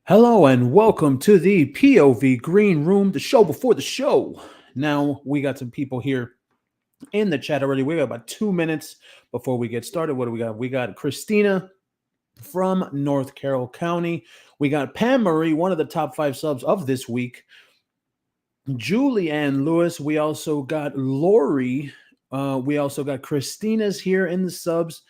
Hello and welcome to the POV Green Room, the show before the show. Now, we got some people here in the chat already. We got about 2 minutes before we get started. What do we got? We got Christina from North Carroll County. We got Pam Marie, one of the top 5 subs of this week. Julie Ann Lewis. We also got Lori. We also got Christina's here in the subs.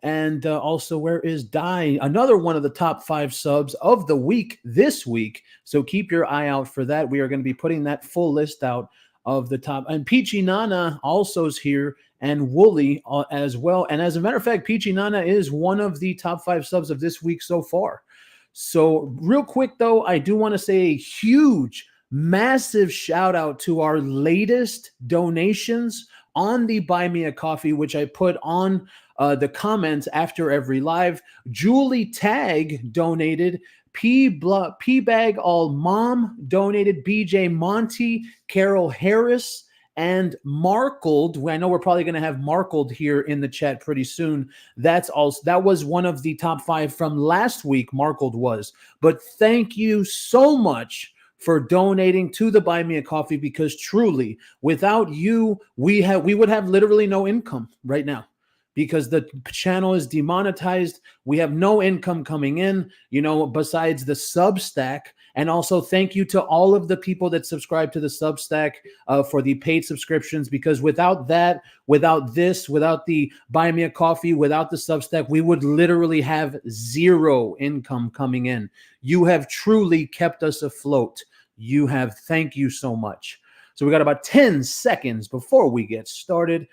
And also, where is Di? Another one of the top 5 subs of the week this week. So keep your eye out for that. We are going to be putting that full list out of the top. And Peachy Nana also is here, and Wooly as well. And as a matter of fact, Peachy Nana is one of the top 5 subs of this week so far. So real quick, though, I do want to say a huge, massive shout out to our latest donations on the Buy Me a Coffee, which I put on the comments after every live. Julie Tag donated. P-Bag All Mom donated. BJ Monty, Carol Harris, and Markled. I know we're probably going to have Markled here in the chat pretty soon. That was one of the top 5 from last week. Markled was. But thank you so much for donating to the Buy Me a Coffee, because truly, without you, we would have literally no income right now, because the channel is demonetized. We have no income coming in, besides the Substack. And also thank you to all of the people that subscribe to the Substack for the paid subscriptions, because without that, without this, without the Buy Me a Coffee, without the Substack, we would literally have zero income coming in. You have truly kept us afloat. You have. Thank you so much. So we got about 10 seconds before we get started.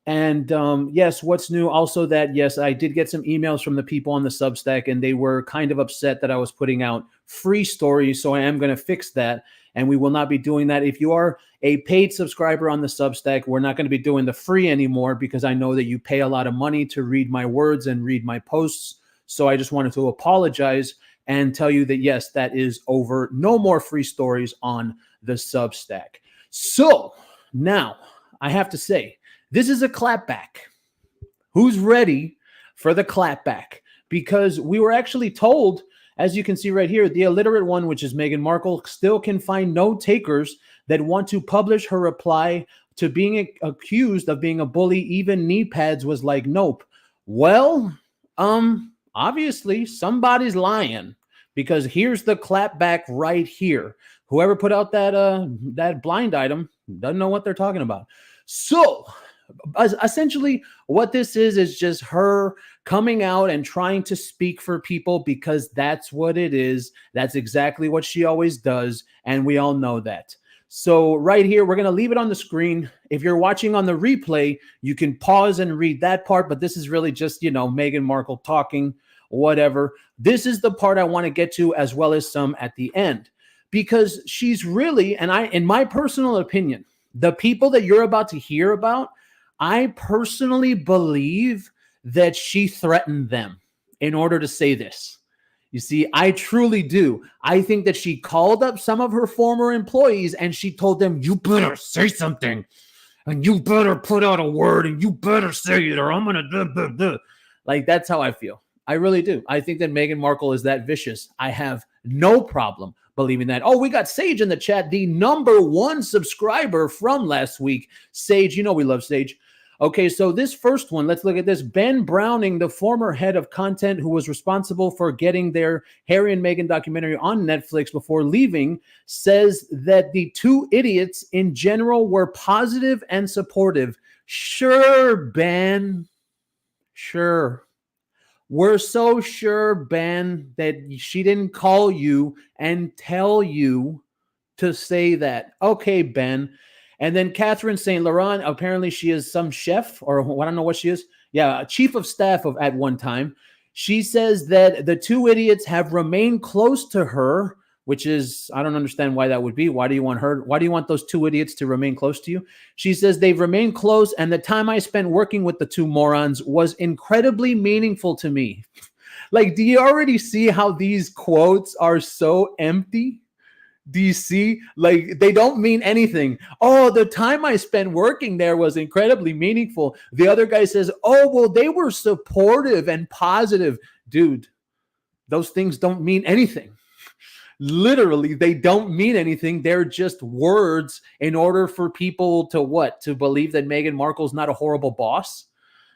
And yes, what's new? Also that, yes, I did get some emails from the people on the Substack, and they were kind of upset that I was putting out free stories. So I am going to fix that, and we will not be doing that. If you are a paid subscriber on the Substack, we're not going to be doing the free anymore, because I know that you pay a lot of money to read my words and read my posts. So I just wanted to apologize and tell you that, yes, that is over. No more free stories on the Substack. So now I have to say, this is a clapback. Who's ready for the clapback? Because we were actually told, as you can see right here, the illiterate one, which is Meghan Markle, still can find no takers that want to publish her reply to being accused of being a bully. Even knee pads was like, nope. Well, obviously somebody's lying, because here's the clapback right here. Whoever put out that blind item doesn't know what they're talking about. So essentially what this is just her coming out and trying to speak for people, because that's what it is. That's exactly what she always does, and we all know that. So right here, we're going to leave it on the screen. If you're watching on the replay, you can pause and read that part, but this is really just, Meghan Markle talking, whatever. This is the part I want to get to, as well as some at the end, because she's really, and in my personal opinion, the people that you're about to hear about, I personally believe that she threatened them in order to say this. You see, I truly do. I think that she called up some of her former employees and she told them, you better say something, and you better put out a word, and you better say it, or I'm going to Like, that's how I feel. I really do. I think that Meghan Markle is that vicious. I have no problem believing that. Oh, we got Sage in the chat, the #1 subscriber from last week. Sage, we love Sage. Okay, so this first one, let's look at this. Ben Browning, the former head of content who was responsible for getting their Harry and Meghan documentary on Netflix before leaving, says that the two idiots in general were positive and supportive. Sure, Ben. Sure. We're so sure, Ben, that she didn't call you and tell you to say that. Okay, Ben. And then Catherine St. Laurent, apparently she is some chef, or I don't know what she is. Yeah, chief of staff at one time. She says that the two idiots have remained close to her, which is, I don't understand why that would be. Why do you want those two idiots to remain close to you? She says they've remained close, and the time I spent working with the two morons was incredibly meaningful to me. Like, do you already see how these quotes are so empty? Do you see? Like, they don't mean anything. Oh, the time I spent working there was incredibly meaningful. The other guy says, oh, well, they were supportive and positive. Dude, those things don't mean anything. Literally, they don't mean anything. They're just words in order for people to what? To believe that Meghan Markle's not a horrible boss.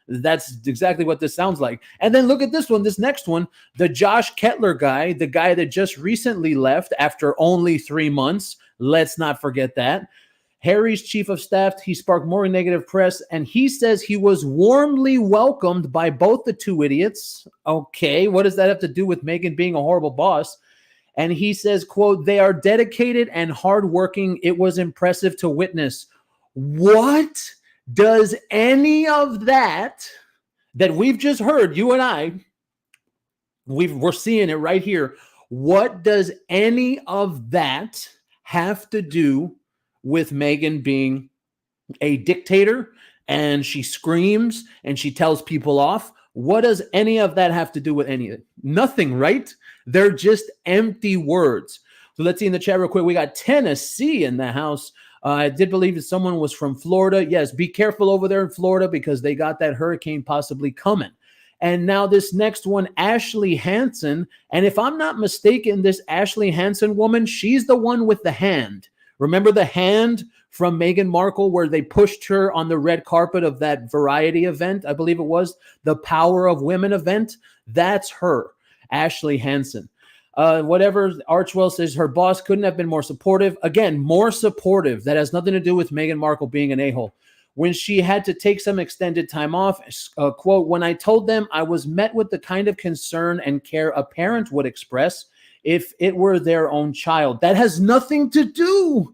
That's exactly what this sounds like. And then look at this one, this next one, the Josh Kettler guy, the guy that just recently left after only 3 months. Let's not forget that. Harry's chief of staff, he sparked more negative press, and he says he was warmly welcomed by both the two idiots. Okay, what does that have to do with Meghan being a horrible boss? And he says, quote, they are dedicated and hardworking. It was impressive to witness. What does any of that we've just heard, you and I, we're seeing it right here. What does any of that have to do with Meghan being a dictator and she screams and she tells people off? What does any of that have to do with any of it? Nothing, right? They're just empty words. So let's see in the chat real quick. We got Tennessee in the house. I did believe that someone was from Florida. Yes, be careful over there in Florida because they got that hurricane possibly coming. And now this next one, Ashley Hansen. And if I'm not mistaken, this Ashley Hansen woman, she's the one with the hand. Remember the hand from Meghan Markle where they pushed her on the red carpet of that Variety event? I believe it was the Power of Women event. That's her, Ashley Hansen. Whatever Archwell says, her boss couldn't have been more supportive. Again, more supportive. That has nothing to do with Meghan Markle being an a-hole. When she had to take some extended time off, quote, when I told them I was met with the kind of concern and care a parent would express if it were their own child. That has nothing to do.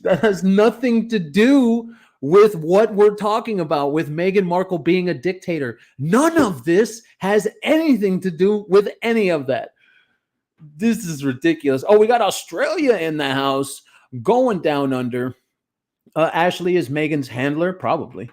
That has nothing to do with what we're talking about with Meghan Markle being a dictator. None of this has anything to do with any of that. This is ridiculous. Oh, we got Australia in the house going down under. Ashley is Meghan's handler, probably.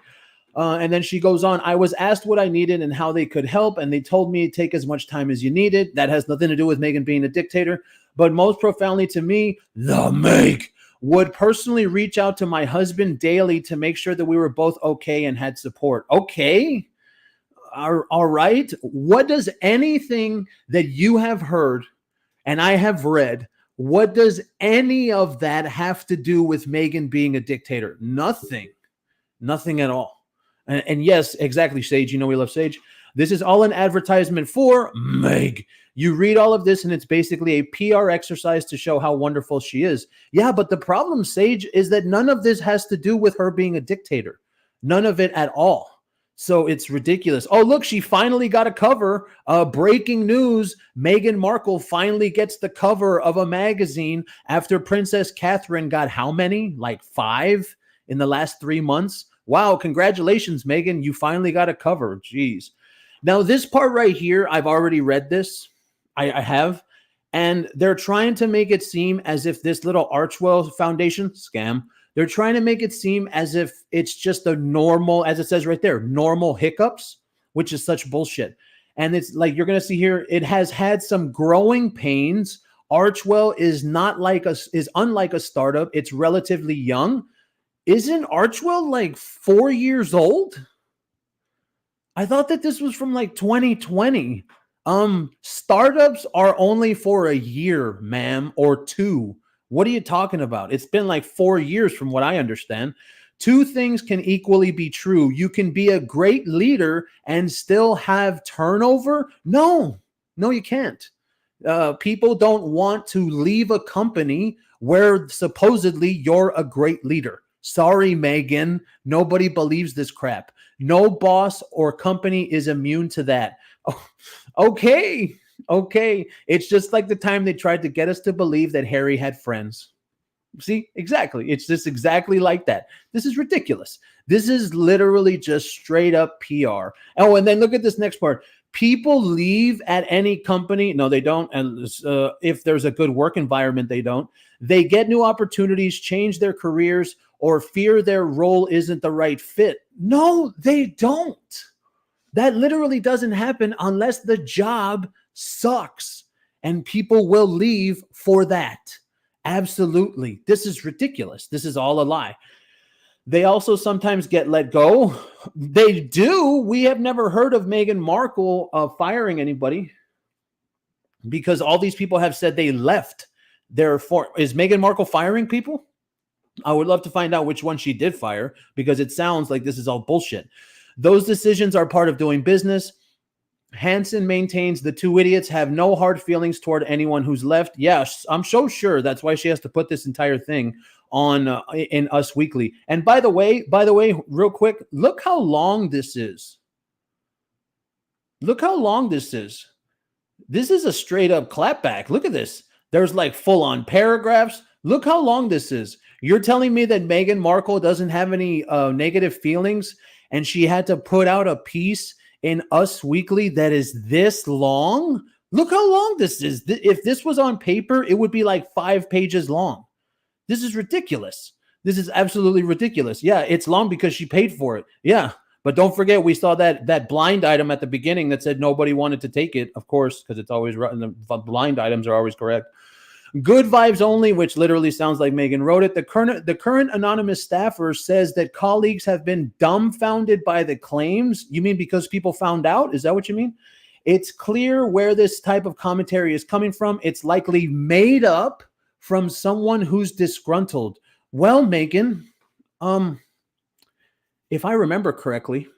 And then she goes on, I was asked what I needed and how they could help, and they told me take as much time as you needed. That has nothing to do with Meghan being a dictator. But most profoundly to me, the Meg would personally reach out to my husband daily to make sure that we were both okay and had support. Okay. All right. What does anything that you have heard and I have read, what does any of that have to do with Meghan being a dictator? Nothing. Nothing at all. And yes, exactly, Sage. You know we love Sage. This is all an advertisement for Meg. You read all of this, and it's basically a PR exercise to show how wonderful she is. Yeah, but the problem, Sage, is that none of this has to do with her being a dictator. None of it at all. So it's ridiculous. Oh, look, she finally got a cover. Breaking news, Meghan Markle finally gets the cover of a magazine after Princess Catherine got how many? Like 5 in the last 3 months? Wow, congratulations, Meghan. You finally got a cover. Jeez. Now, this part right here, I've already read this. I have. And they're trying to make it seem as if this little Archwell Foundation scam, they're trying to make it seem as if it's just a normal, as it says right there, normal hiccups, which is such bullshit. And it's like, you're going to see here, it has had some growing pains. Archwell is unlike a startup. It's relatively young. Isn't Archwell like 4 years old? I thought that this was from like 2020. Startups are only for a year, ma'am, or 2. What are you talking about? It's been like 4 years from what I understand. 2 things can equally be true. You can be a great leader and still have turnover. No, you can't. People don't want to leave a company where supposedly you're a great leader. Sorry, Meghan. Nobody believes this crap. No boss or company is immune to that. Oh, okay. It's just like the time they tried to get us to believe that Harry had friends. See, exactly. It's just exactly like that. This is ridiculous. This is literally just straight up PR. Oh, and then look at this next part. People leave at any company. No, they don't. And if there's a good work environment, they don't. They get new opportunities, change their careers, or fear their role isn't the right fit. No, they don't. That literally doesn't happen unless the job sucks, and people will leave for that. Absolutely. This is ridiculous. This is all a lie. They also sometimes get let go. They do. We have never heard of Meghan Markle firing anybody. because all these people have said they left. Is Meghan Markle firing people? I would love to find out which one she did fire, because it sounds like this is all bullshit. Those decisions are part of doing business. Hansen maintains the two idiots have no hard feelings toward anyone who's left. Yes, I'm so sure that's why she has to put this entire thing on in Us Weekly. And by the way, real quick, look how long this is. Look how long this is. This is a straight up clapback. Look at this. There's like full on paragraphs. Look how long this is. You're telling me that Meghan Markle doesn't have any negative feelings, and she had to put out a piece in Us Weekly that is this long? Look how long this is. If this was on paper, it would be like 5 pages long. This is ridiculous. This is absolutely ridiculous. Yeah, it's long because she paid for it. Yeah, but don't forget, we saw that blind item at the beginning that said nobody wanted to take it, of course, because it's always right. The blind items are always correct. Good vibes only, which literally sounds like Meghan wrote it. The current anonymous staffer says that colleagues have been dumbfounded by the claims. You mean because people found out? Is that what you mean? It's clear where this type of commentary is coming from. It's likely made up from someone who's disgruntled. Well, Meghan, if I remember correctly,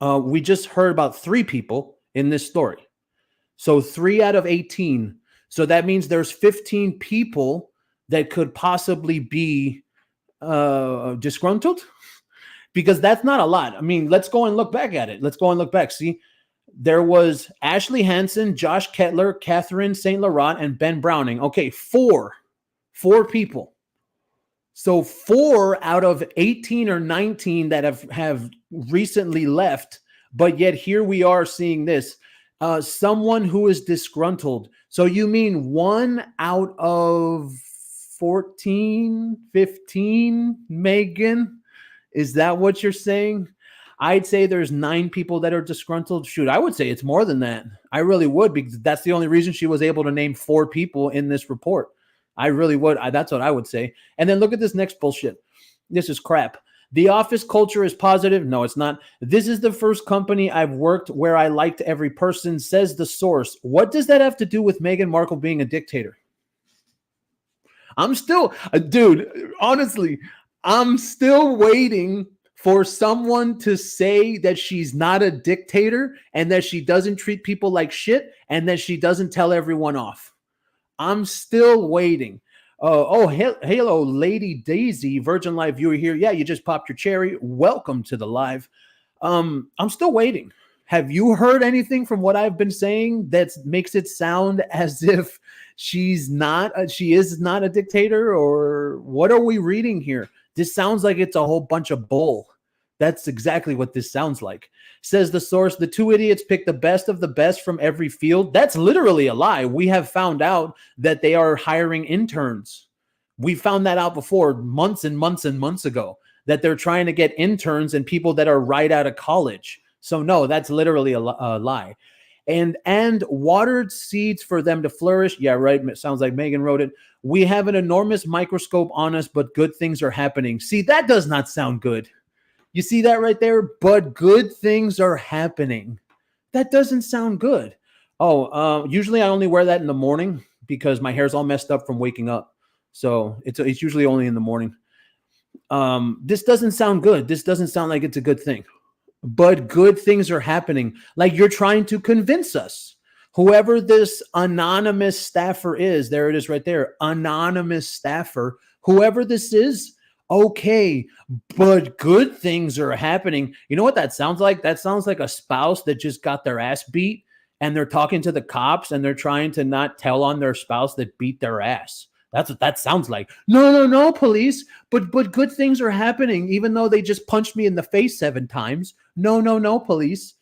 we just heard about 3 people in this story. So 3 out of 18. So that means there's 15 people that could possibly be disgruntled, because that's not a lot. I mean, let's go and look back at it. Let's go and look back. See, there was Ashley Hansen, Josh Kettler, Catherine St. Laurent, and Ben Browning. Okay, 4 people. So 4 out of 18 or 19 that have recently left, but yet here we are seeing this. Someone who is disgruntled. So you mean 1 out of 14, 15, Meghan? Is that what you're saying? I'd say there's 9 people that are disgruntled. Shoot, I would say it's more than that. I really would, because that's the only reason she was able to name 4 people in this report. I really would. That's what I would say. And then look at this next bullshit. This is crap. The office culture is positive. No, it's not. This is the first company I've worked where I liked every person, says the source. What does that have to do with Meghan Markle being a dictator? I'm still, dude, honestly, I'm still waiting for someone to say that she's not a dictator and that she doesn't treat people like shit and that she doesn't tell everyone off. I'm still waiting. Hello, Lady Daisy, Virgin Live viewer here. Yeah, you just popped your cherry. Welcome to the live. I'm still waiting. Have you heard anything from what I've been saying that makes it sound as if she is not a dictator? Or what are we reading here? This sounds like it's a whole bunch of bull. That's exactly what this sounds like. Says the source, the 2 idiots pick the best of the best from every field. That's literally a lie. We have found out that they are hiring interns. We found that out before, months and months and months ago, that they're trying to get interns and people that are right out of college. So no, that's literally a lie. And watered seeds for them to flourish. Yeah, right. It sounds like Meghan wrote it. We have an enormous microscope on us, but good things are happening. See, that does not sound good. You see that right there? But good things are happening. That doesn't sound good. Usually I only wear that in the morning because my hair's all messed up from waking up. So it's usually only in the morning. This doesn't sound good. This doesn't sound like it's a good thing. But good things are happening. Like you're trying to convince us. Whoever this anonymous staffer is, there it is right there. Anonymous staffer. Whoever this is, okay, but good things are happening. You know what that sounds like? That sounds like a spouse that just got their ass beat and they're talking to the cops and they're trying to not tell on their spouse that beat their ass. That's what that sounds like. No, police. But good things are happening, even though they just punched me in the face 7 times. No, police.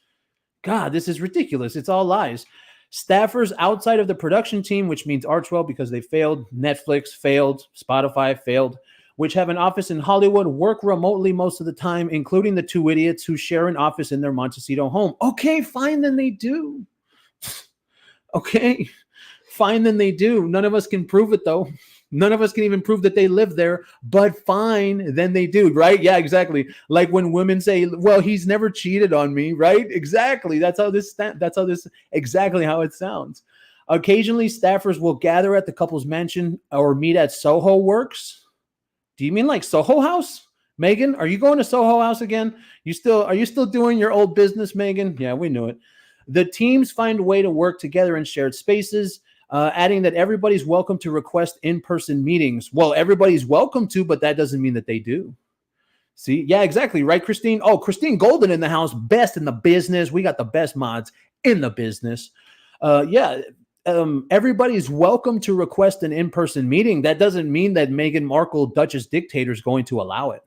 God, this is ridiculous. It's all lies. Staffers outside of the production team, which means Archwell because they failed, Netflix failed, Spotify failed, which have an office in Hollywood, work remotely most of the time, including the 2 idiots who share an office in their Montecito home. Okay, fine, then they do. Okay, fine, then they do. None of us can prove it, though. None of us can even prove that they live there, but fine, then they do, right? Yeah, exactly. Like when women say, well, he's never cheated on me, right? Exactly. That's exactly how it sounds. Occasionally, staffers will gather at the couple's mansion or meet at Soho Works. Do you mean like Soho House? Meghan, are you going to Soho House again? Are you still doing your old business, Meghan? Yeah, we knew it. The teams find a way to work together in shared spaces, adding that everybody's welcome to request in-person meetings. Well, everybody's welcome to, but that doesn't mean that they do. See, yeah, exactly, right, Christine? Oh, Christine Golden in the house, best in the business. We got the best mods in the business. Everybody's welcome to request an in-person meeting. That doesn't mean that Meghan Markle, Duchess Dictator, is going to allow it.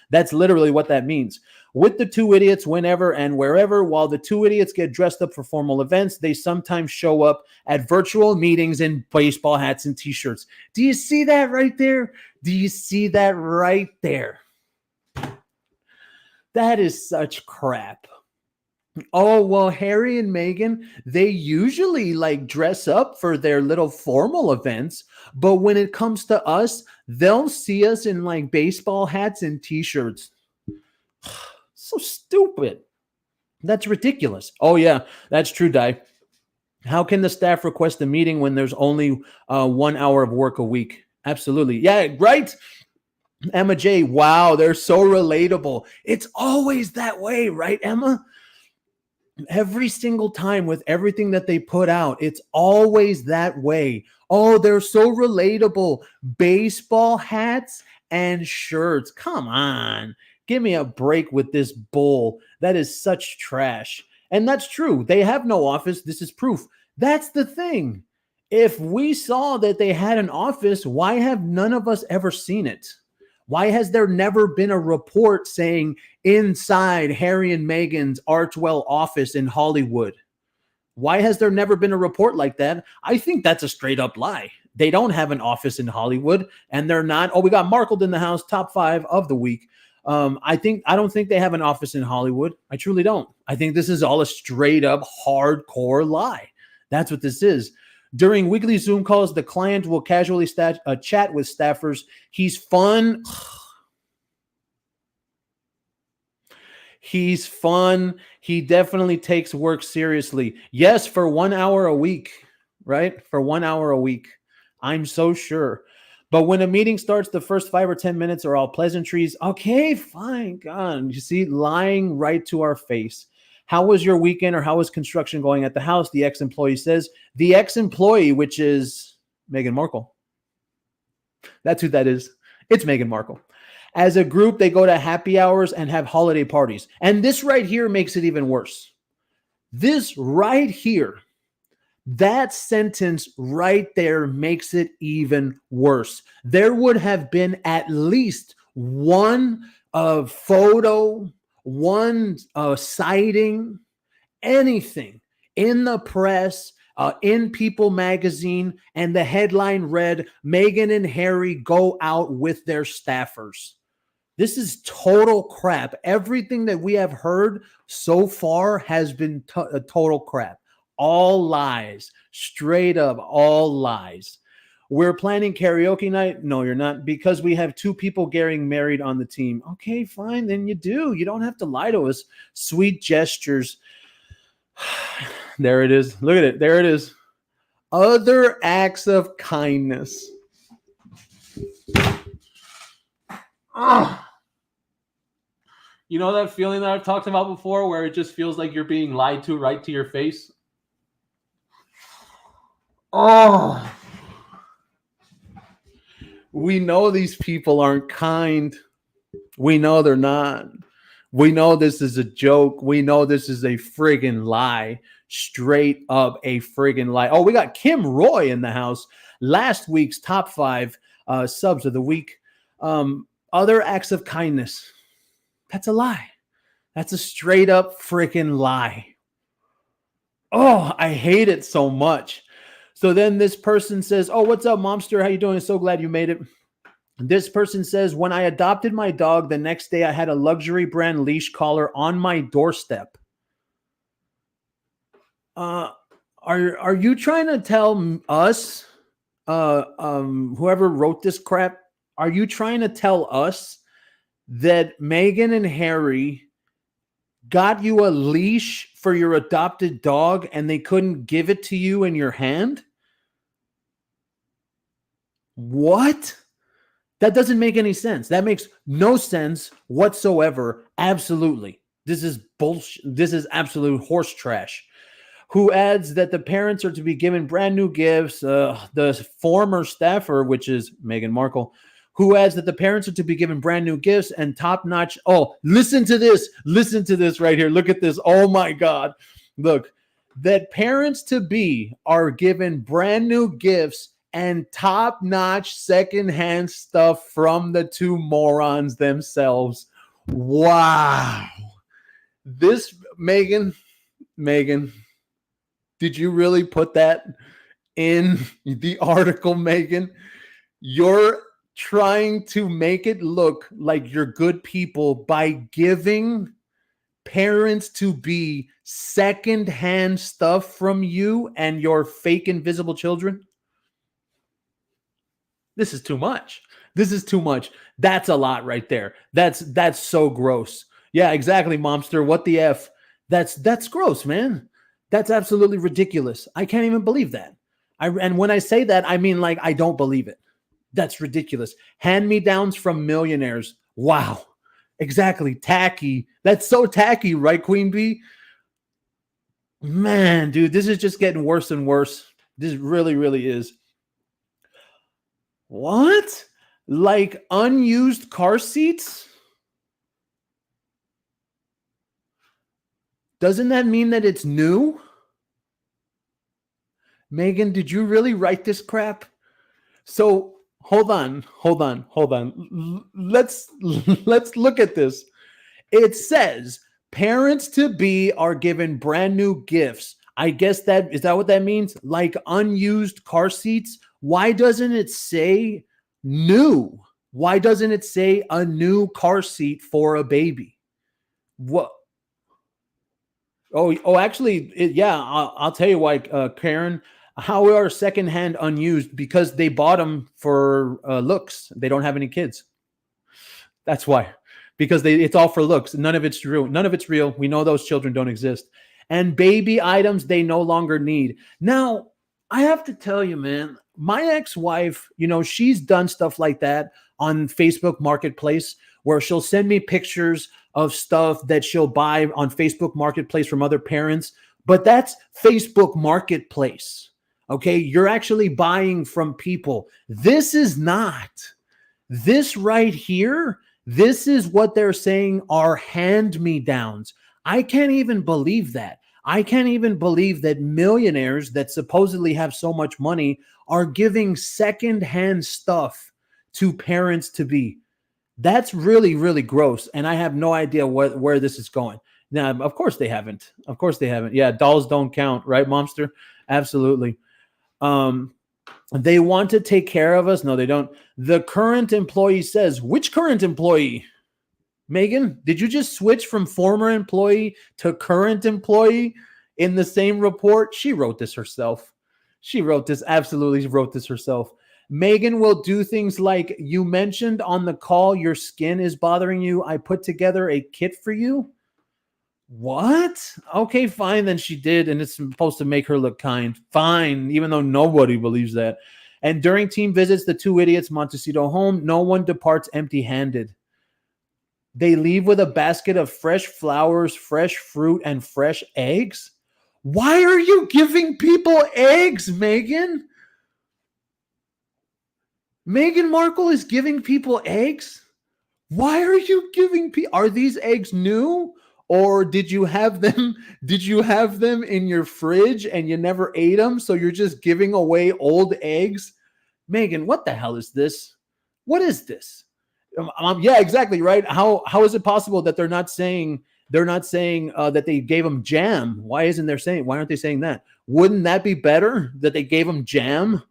That's literally what that means. With the two idiots, whenever and wherever, while the two idiots get dressed up for formal events, they sometimes show up at virtual meetings in baseball hats and t-shirts. Do you see that right there? Do you see that right there? That is such crap. Oh, well, Harry and Meghan, they usually like dress up for their little formal events. But when it comes to us, they'll see us in like baseball hats and t-shirts. So stupid. That's ridiculous. Oh, yeah, that's true, Di. How can the staff request a meeting when there's only 1 hour of work a week? Absolutely. Yeah, right. Emma J. Wow, they're so relatable. It's always that way, right, Emma? Every single time with everything that they put out, it's always that way. Oh, they're so relatable. Baseball hats and shirts. Come on. Give me a break with this bull. That is such trash. And that's true. They have no office. This is proof. That's the thing. If we saw that they had an office, why have none of us ever seen it? Why has there never been a report saying inside Harry and Meghan's Archwell office in Hollywood? Why has there never been a report like that? I think that's a straight up lie. They don't have an office in Hollywood, and they're not. Oh, we got Markle in the house, top 5 of the week. I don't think they have an office in Hollywood. I truly don't. I think this is all a straight up hardcore lie. That's what this is. During weekly Zoom calls, the client will casually chat with staffers. He's fun. He's fun. He definitely takes work seriously. Yes, for 1 hour a week, right? For 1 hour a week. I'm so sure. But when a meeting starts, the first 5 or 10 minutes are all pleasantries. Okay, fine. God, you see, lying right to our face. How was your weekend, or how was construction going at the house? The ex-employee says. The ex-employee, which is Meghan Markle. That's who that is. It's Meghan Markle. As a group, they go to happy hours and have holiday parties. And this right here makes it even worse. This right here, that sentence right there makes it even worse. There would have been at least one photo, one sighting, anything in the press, in People magazine, and the headline read, Meghan and Harry go out with their staffers. This is total crap. Everything that we have heard so far has been total crap. All lies. Straight up, all lies. We're planning karaoke night. No, you're not, because we have 2 people getting married on the team. Okay, fine. Then you do. You don't have to lie to us. Sweet gestures. There it is. Look at it. There it is. Other acts of kindness. You know that feeling that I've talked about before, where it just feels like you're being lied to right to your face? Oh. We know these people aren't kind. We know they're not. We know this is a joke. We know this is a friggin' lie. Straight up a friggin' lie. Oh, we got Kim Roy in the house. Last week's top 5 subs of the week. Other acts of kindness. That's a lie. That's a straight up friggin' lie. Oh, I hate it so much. So then this person says, oh, what's up, Momster? How you doing? So glad you made it. This person says, when I adopted my dog, the next day I had a luxury brand leash collar on my doorstep. Are you trying to tell us, whoever wrote this crap, are you trying to tell us that Meghan and Harry got you a leash for your adopted dog and they couldn't give it to you in your hand? What? That doesn't make any sense. That makes no sense whatsoever. Absolutely. This is bullshit. This is absolute horse trash. Who adds that the parents are to be given brand new gifts. The former staffer, which is Meghan Markle, who adds that the parents are to be given brand new gifts and top notch. Oh, listen to this. Listen to this right here. Look at this. Oh my God. Look, that parents to be are given brand new gifts and top notch secondhand stuff from the two morons themselves. Wow. This, Meghan, did you really put that in the article, Meghan? You're trying to make it look like you're good people by giving parents to be secondhand stuff from you and your fake invisible children. This is too much. This is too much. That's a lot right there. That's so gross. Yeah, exactly, Momster. What the F? That's gross, man. That's absolutely ridiculous. I can't even believe that. And when I say that, I mean like I don't believe it. That's ridiculous. Hand-me-downs from millionaires. Wow. Exactly. Tacky. That's so tacky, right, Queen Bee? Man, dude, this is just getting worse and worse. This really, really is. What? Like unused car seats? Doesn't that mean that it's new? Meghan, did you really write this crap? So hold on. Let's look at this. It says parents to be are given brand new gifts. I guess that is that what that means? Like unused car seats? Why doesn't it say new? Why doesn't it say a new car seat for a baby? What? Oh, actually, yeah, I'll tell you why, Karen. How are secondhand unused? Because they bought them for looks. They don't have any kids. That's why. Because it's all for looks. None of it's real. None of it's real. We know those children don't exist. And baby items they no longer need. Now, I have to tell you, man, my ex-wife, she's done stuff like that on Facebook Marketplace where she'll send me pictures of stuff that she'll buy on Facebook Marketplace from other parents. But that's Facebook Marketplace. Okay, you're actually buying from people. This is not. This right here, this is what they're saying are hand-me-downs. I can't even believe that. I can't even believe that millionaires that supposedly have so much money are giving secondhand stuff to parents to be. That's really, really gross. And I have no idea where this is going. Now, of course they haven't. Of course they haven't. Yeah, dolls don't count, right, Momster? Absolutely. They want to take care of us. No, they don't. The current employee says, which current employee? Meghan, did you just switch from former employee to current employee in the same report? She wrote this herself. She wrote this, absolutely wrote this herself. Meghan will do things like, you mentioned on the call your skin is bothering you. I put together a kit for you. What? Okay, fine. Then she did, and it's supposed to make her look kind. Fine, even though nobody believes that. And during team visits, the two idiots Montecito home, no one departs empty-handed. They leave with a basket of fresh flowers, fresh fruit, and fresh eggs. Why are you giving people eggs, Meghan? Meghan Markle is giving people eggs? Why are you giving people? Are these eggs new? Or did you have them in your fridge and you never ate them? So you're just giving away old eggs? Meghan, what the hell is this? What is this? Yeah, exactly, right. How is it possible that they're not saying that they gave them jam? Why aren't they saying that? Wouldn't that be better that they gave them jam?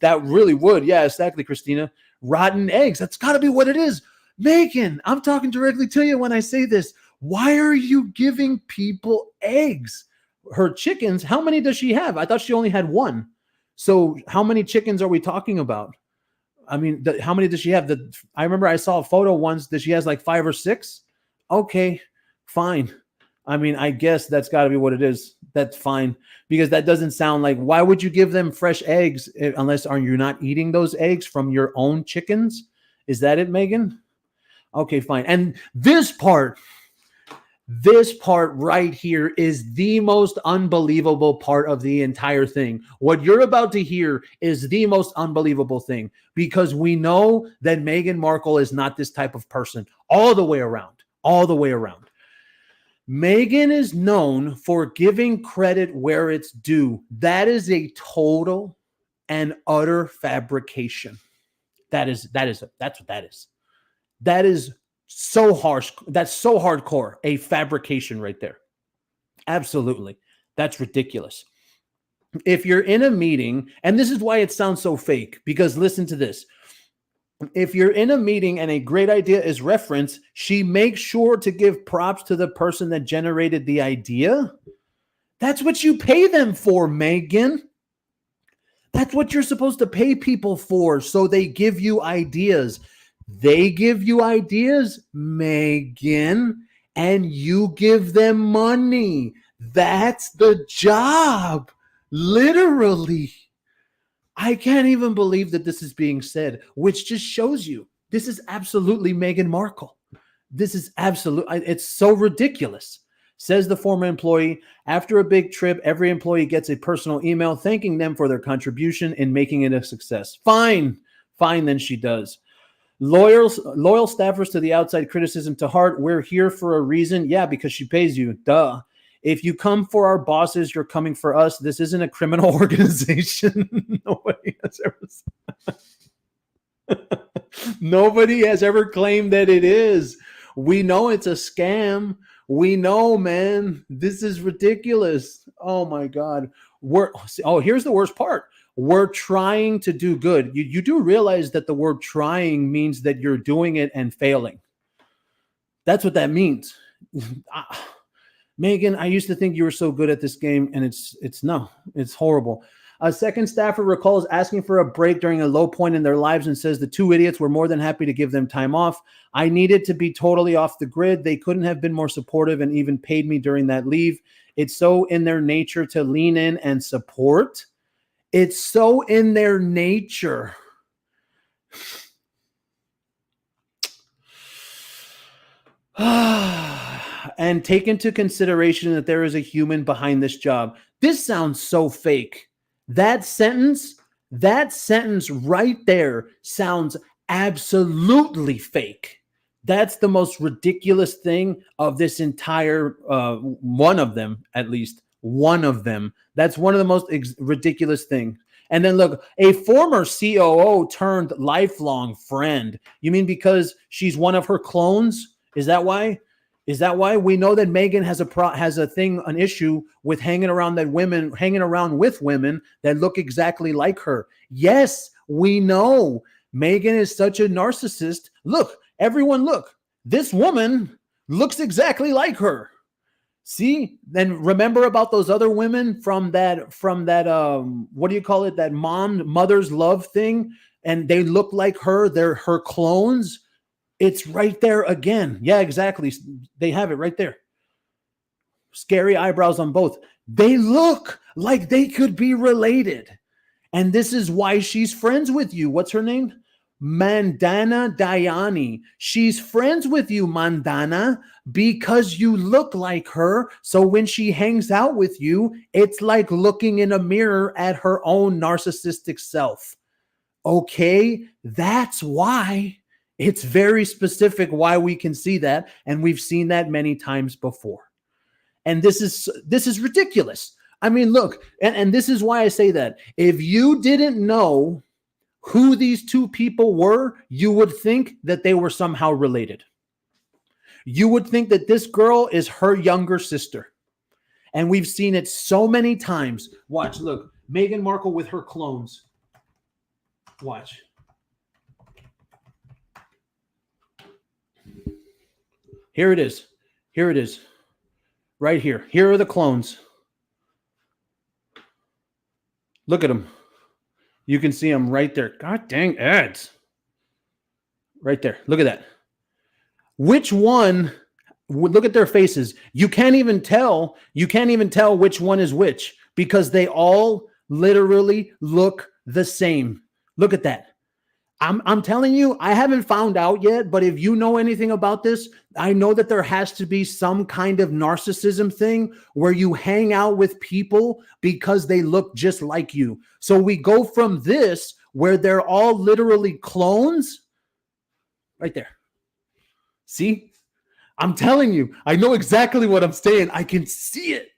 That really would. Yeah, exactly, Christina. Rotten eggs. That's got to be what it is. Meghan, I'm talking directly to you when I say this. Why are you giving people eggs? Her chickens, how many does she have? I thought she only had one. So how many chickens are we talking about? I mean, how many does she have? I remember I saw a photo once that she has like 5 or 6. Okay, Fine. I mean, I guess that's got to be what it is. That's fine, because that doesn't sound like, why would you give them fresh eggs unless are you not eating those eggs from your own chickens? Is that it, Meghan? Okay, fine. And this part right here is the most unbelievable part of the entire thing. What you're about to hear is the most unbelievable thing, because we know that Meghan Markle is not this type of person all the way around. Meghan is known for giving credit where it's due. That is a total and utter fabrication. That's what that is. That is so harsh. That's so hardcore. A fabrication right there. Absolutely. That's ridiculous. If you're in a meeting, and this is why it sounds so fake, because listen to this. If you're in a meeting and a great idea is referenced, she makes sure to give props to the person that generated the idea. That's what you pay them for, Meghan. That's what you're supposed to pay people for, so they give you ideas. They give you ideas, Meghan, and you give them money. That's the job, literally. I can't even believe that this is being said, which just shows you this is absolutely Meghan Markle. This is it's so ridiculous. Says the former employee, after a big trip, every employee gets a personal email thanking them for their contribution in making it a success. Fine, then she does. Loyal staffers to the outside criticism to heart. We're here for a reason. Yeah, because she pays you. Duh. If you come for our bosses, you're coming for us. This isn't a criminal organization. Nobody has ever claimed that it is. We know it's a scam. We know, man. This is ridiculous. Oh my God. Here's the worst part. We're trying to do good. You do realize that the word trying means that you're doing it and failing. That's what that means. Meghan, I used to think you were so good at this game, and it's horrible. A second staffer recalls asking for a break during a low point in their lives and says the two idiots were more than happy to give them time off. I needed to be totally off the grid. They couldn't have been more supportive and even paid me during that leave. It's so in their nature to lean in and support. It's so in their nature. And take into consideration that there is a human behind this job. This sounds so fake. That sentence right there sounds absolutely fake. That's the most ridiculous thing of this entire, one of them, at least one of them. That's one of the most ridiculous things. And then look, a former COO turned lifelong friend. You mean because she's one of her clones? Is that why? We know that Meghan has an issue with hanging around with women that look exactly like her. Yes, we know. Meghan is such a narcissist. Look, everyone, look. This woman looks exactly like her. See? Then remember about those other women from that what do you call it? That mother's love thing, and they look like her. They're her clones. It's right there again. Yeah, exactly. They have it right there. Scary eyebrows on both. They look like they could be related. And this is why she's friends with you. What's her name? Mandana Dayani. She's friends with you, Mandana, because you look like her. So when she hangs out with you, it's like looking in a mirror at her own narcissistic self. Okay, that's why. It's very specific why we can see that, and we've seen that many times before. And this is ridiculous. I mean, look, and this is why I say that. If you didn't know who these two people were, you would think that they were somehow related. You would think that this girl is her younger sister. And we've seen it so many times. Watch, look, Meghan Markle with her clones. Watch. Here it is. Right here. Here are the clones. Look at them. You can see them right there. God dang ads. Right there. Look at that. Which one Look at their faces. You can't even tell which one is which because they all literally look the same. Look at that. I'm telling you, I haven't found out yet, but if you know anything about this, I know that there has to be some kind of narcissism thing where you hang out with people because they look just like you. So we go from this where they're all literally clones right there. See? I'm telling you, I know exactly what I'm saying. I can see it.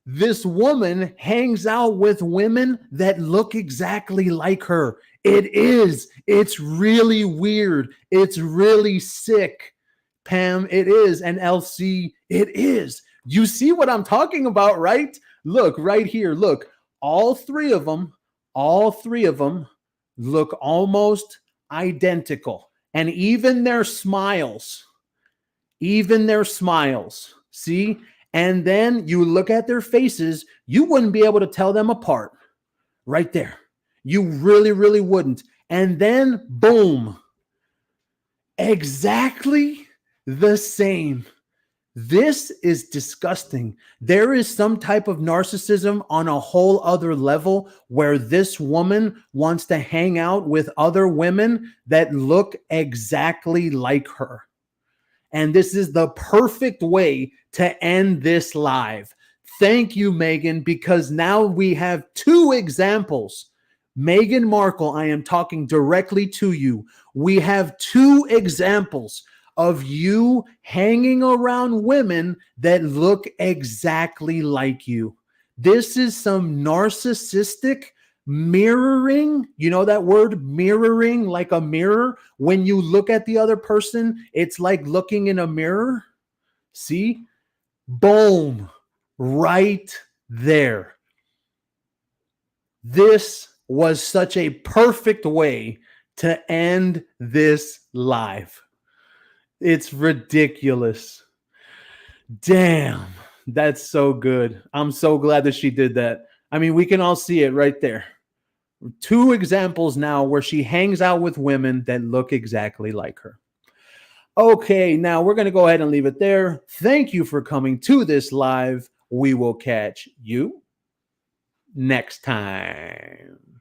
This woman hangs out with women that look exactly like her. It's really weird. It's really sick. Pam, it is. And LC, it is. You see what I'm talking about, right? Look right here. Look, all three of them look almost identical. And even their smiles, see? And then you look at their faces, you wouldn't be able to tell them apart right there. You really, really wouldn't. And then, boom, exactly the same. This is disgusting. There is some type of narcissism on a whole other level where this woman wants to hang out with other women that look exactly like her. And this is the perfect way to end this live. Thank you, Meghan, because now we have two examples. Meghan Markle, I am talking directly to you. We have two examples of you hanging around women that look exactly like you. This is some narcissistic mirroring. You know that word, mirroring, like a mirror? When you look at the other person, it's like looking in a mirror. See? Boom. Right there. This was such a perfect way to end this live. It's ridiculous. Damn, that's so good. I'm so glad that she did that. I mean, we can all see it right there. Two examples now where she hangs out with women that look exactly like her. Okay, now we're going to go ahead and leave it there. Thank you for coming to this live. We will catch you next time.